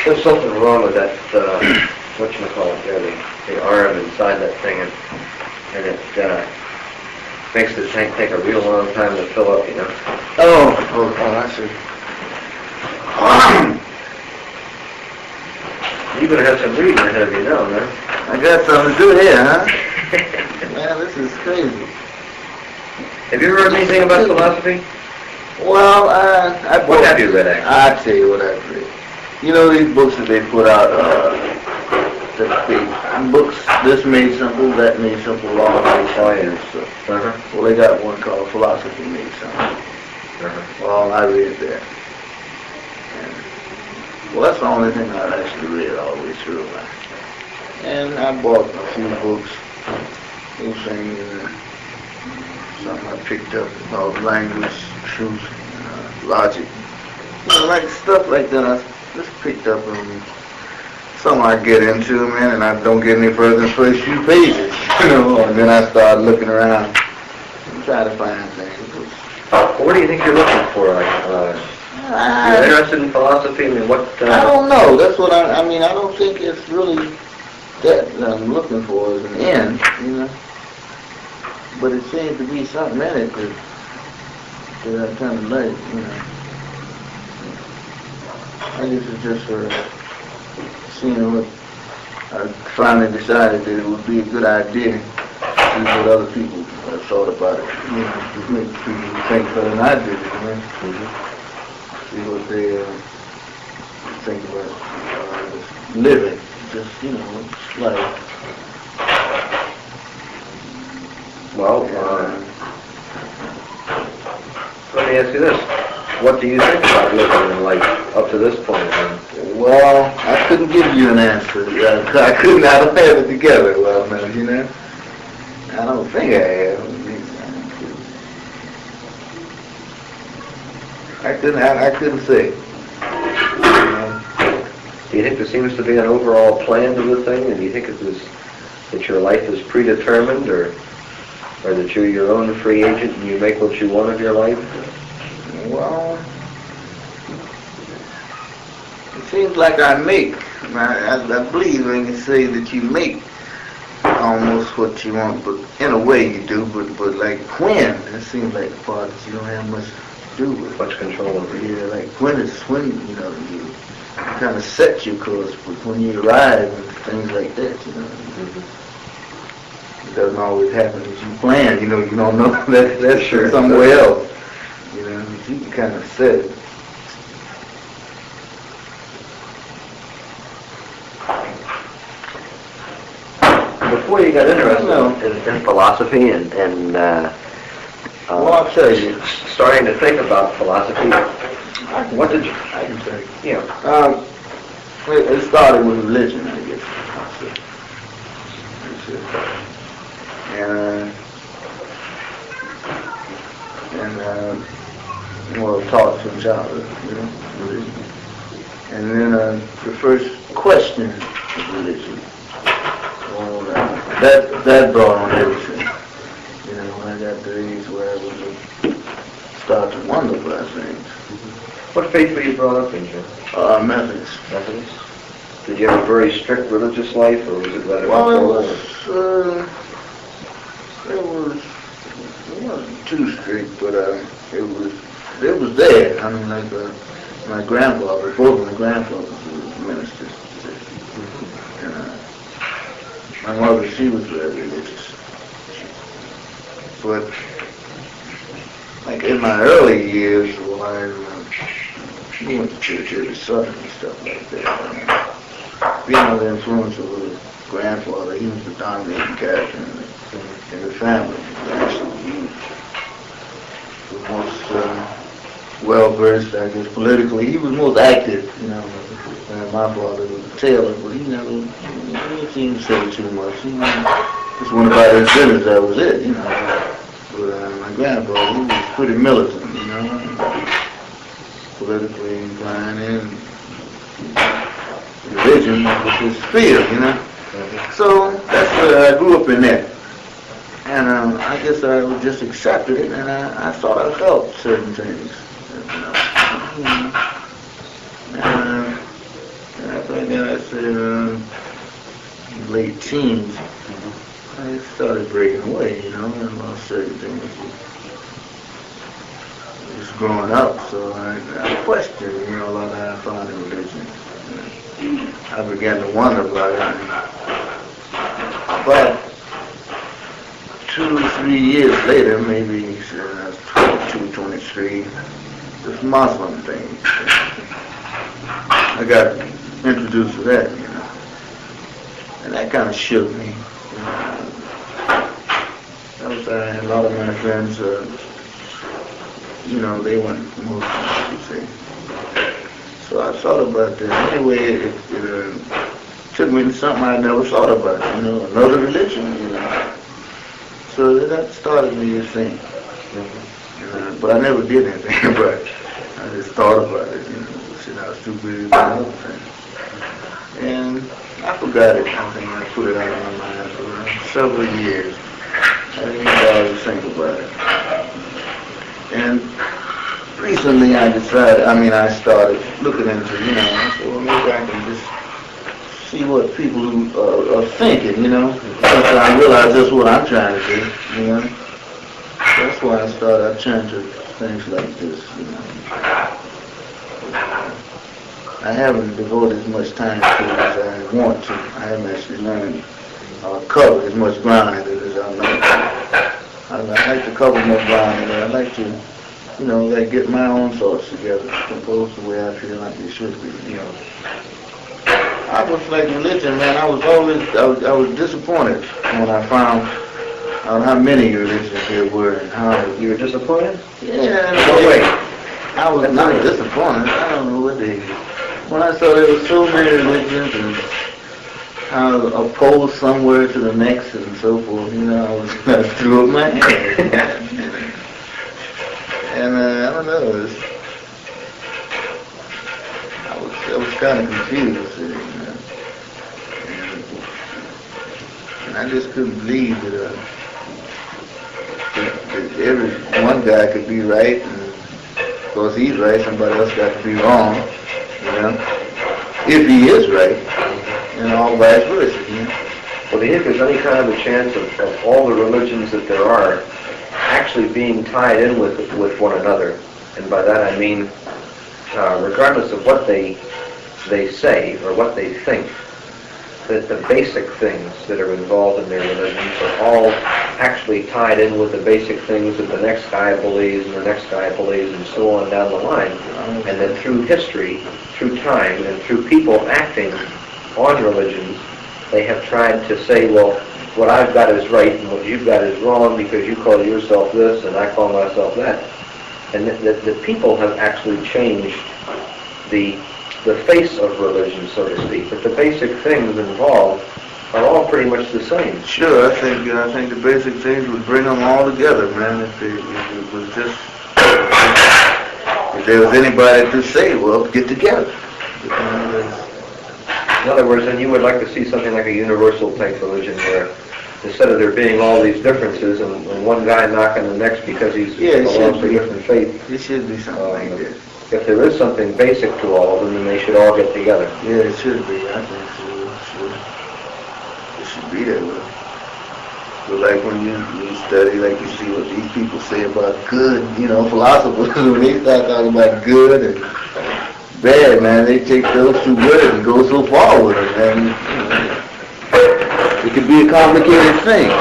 There's something wrong with that, whatchamacallit there, the arm inside that thing, and it makes the tank take a real long time to fill up, you know. Oh, I see. You're going to have some reading ahead of you now, man. I got something to do here, huh? Man, this is crazy. Have you ever heard anything about philosophy? Well, What have you read, actually? I'll tell you what I've read. You know these books that they put out, the books, this made simple, that made simple, law made simple. Oh, yeah. So, Uh-huh. well, they got one called Philosophy Made Simple. Uh-huh. Well, I read that. And, well, that's the only thing I've actually read all the way through. And I bought a few books, those things, something I picked up about language, truth, logic. You know, like stuff like that. I just picked up some I get into, man, and I don't get any further than the first few pages, you know, and then I start looking around and try to find things. What do you think you're looking for? Like, you're interested in philosophy? I mean, what? I don't know. That's what I mean, I don't think it's really that I'm looking for as an end, you know. But it seems to be something in it that I kind of like, you know. I guess it's just for seeing what I finally decided that it would be a good idea to see what other people thought about it. You know, just make people think better than I did it, you know. See what they think about living. Just, you know, it's like... Well, let me ask you this. What do you think about living in life up to this point? Well, I couldn't give you an answer. I don't have it together well enough, you know. I don't think I have. I couldn't say. Do you think there seems to be an overall plan to the thing, and do you think that your life is predetermined, or that you're your own free agent and you make what you want of your life? Well, it seems like I make. I believe when you say that you make almost what you want, but in a way you do, but like when, it seems like the part that you don't have much to do with. Much control over. Yeah, like when, you know, you kind of set your course, but when you arrive and things like that, you know, it doesn't always happen as you plan, you know, you don't know that's Sure, somewhere else. You know, you can kind of set it. Before you got interested in philosophy and well, I'll tell you. starting to think about philosophy, what did you... I can tell you. Yeah. It started with religion, I guess. Well, taught from childhood, you know, religion. And then the first question of religion. Well, that brought on everything. You know, when I got to the age where I was start to wonder about things. What faith were you brought up in, Jim? Methodist. Methodist? Did you have a very strict religious life, or was it rather Well, it wasn't too strict, but it was there. I mean, like my grandfather, both of my grandfathers were ministers. And, my mother, she was very religious. But like in my early years, when I went to church every Sunday and stuff like that, being under the influence of a grandfather, he was the dominating character in the family. Actually, he was the most well-versed, I guess, politically. He was most active, you know. My father was a tailor, but he never seemed to say too much. He just went about his business, that was it, you know. But my grandfather, he was pretty militant, you know, politically inclined, and religion was his field, you know. So that's where I grew up in that. And I guess I just accepted it, and I thought I felt certain things. You know. And I say, late teens, I started breaking away, you know, and lost certain things. Just growing up, so I questioned, you know, a lot of how I found in religion. I began to wonder about it. But 2 or 3 years later, maybe I was 22, 23, this Muslim thing. I got introduced to that, you know, and that kind of shook me. A lot of my friends, you know, they weren't Muslims, you see. So I thought about that. Anyway, it took me to something I never thought about, you know, another religion, you know. So that started me to think. But I never did anything, but I just thought about it, you know. I was too busy doing other things. And I forgot it. I think I put it out of my mind for several years. I didn't bother to think about it. And recently I started looking into, you know, I said, well, maybe I can just see what people are thinking, you know. Until I realize that's what I'm trying to do, you know. That's why I turned to things like this, you know. I haven't devoted as much time to it as I want to. I haven't actually learned cover as much ground in it as I know. I like to cover more ground in it. I like to, you know, like get my own thoughts together, compose the way I feel like it should be, you know. I was like religion, man. I was disappointed when I found out how many religions there were and how. You were disappointed? Yeah. No way. I was not disappointed. I don't know what they. When I saw there were so many religions and how opposed somewhere to the next and so forth, you know, I threw up my hands. And I don't know, I was kind of confused, you know, and I just couldn't believe that every one guy could be right, and of course he's right, somebody else got to be wrong, you know, if he is right, and all vice versa, you know. Well, do you think there's any kind of a chance of all the religions that there are actually being tied in with one another? And by that I mean, regardless of what they say or what they think, that the basic things that are involved in their religions are all actually tied in with the basic things that the next guy believes and the next guy believes and so on down the line. And that through history, through time, and through people acting on religions, they have tried to say, well, what I've got is right and what you've got is wrong because you call yourself this and I call myself that. And the people have actually changed the face of religion, so to speak. But the basic things involved are all pretty much the same. Sure, I think the basic things would bring them all together, man. If there was anybody to say, well, get together. In other words, then you would like to see something like a universal type religion where instead of there being all these differences and one guy knocking the next because he's belongs to a different faith. It should be something like that. If there is something basic to all of them, then they should all get together. Yeah, it should be. I think so. It should be that way. But like when you study, like you see what these people say about good, you know, philosophers, when they start talking about good and bad, man, they take those two words and go so far with them, man. It could be a complicated thing.